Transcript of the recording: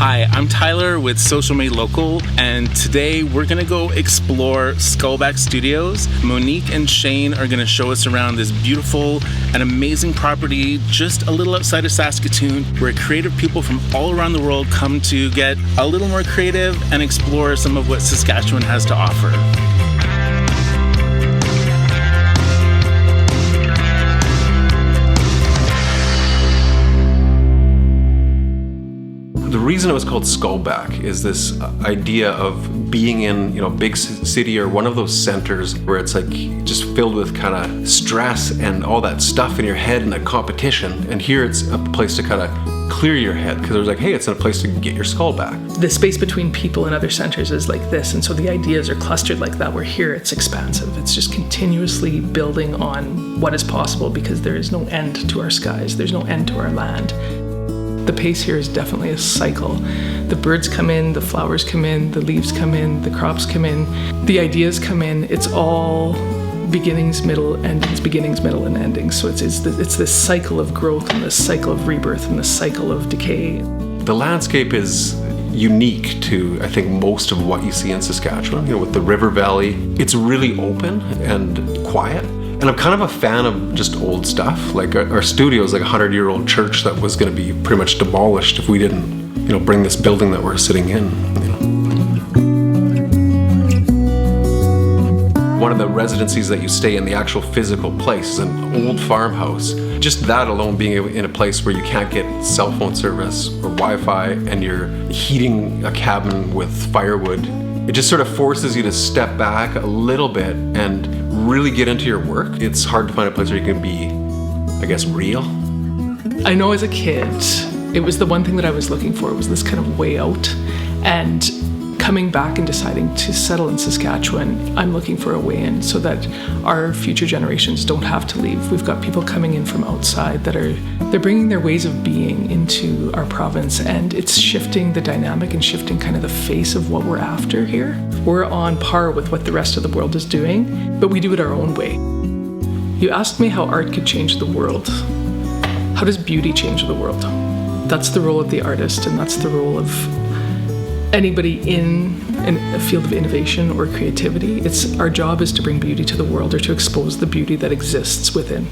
Hi, I'm Tyler with Social Made Local, and today we're gonna go explore Skullback Studios. Monique and Shane are gonna show us around this beautiful and amazing property just a little outside of Saskatoon, where creative people from all around the world come to get a little more creative and explore some of what Saskatchewan has to offer. The reason it was called Skullback is this idea of being in, big city or one of those centers where it's like just filled with kind of stress and all that stuff in your head and the competition. And here it's a place to kind of clear your head, because it was like, hey, it's a place to get your skull back. The space between people and other centers is like this, and so the ideas are clustered like that, where here it's expansive. It's just continuously building on what is possible, because there is no end to our skies, there's no end to our land. The pace here is definitely a cycle. The birds come in, the flowers come in, the leaves come in, the crops come in, the ideas come in. It's all beginnings, middle, endings, beginnings, middle, and endings. So it's this cycle of growth and this cycle of rebirth and this cycle of decay. The landscape is unique to, I think, most of what you see in Saskatchewan. With the river valley, it's really open and quiet. And I'm kind of a fan of just old stuff. Like our studio is like a 100-year-old church that was going to be pretty much demolished if we didn't, bring this building that we're sitting in. One of the residencies that you stay in, the actual physical place, is an old farmhouse. Just that alone, being in a place where you can't get cell phone service or Wi-Fi, and you're heating a cabin with firewood, it just sort of forces you to step back a little bit and really get into your work. It's hard to find a place where you can be, I guess, real. I know as a kid, it was the one thing that I was looking for, was this kind of way out. And coming back and deciding to settle in Saskatchewan, I'm looking for a way in so that our future generations don't have to leave. We've got people coming in from outside they're bringing their ways of being into our province, and it's shifting the dynamic and shifting kind of the face of what we're after here. We're on par with what the rest of the world is doing, but we do it our own way. You asked me how art could change the world. How does beauty change the world? That's the role of the artist, and that's the role of anybody in a field of innovation or creativity. Our job is to bring beauty to the world, or to expose the beauty that exists within.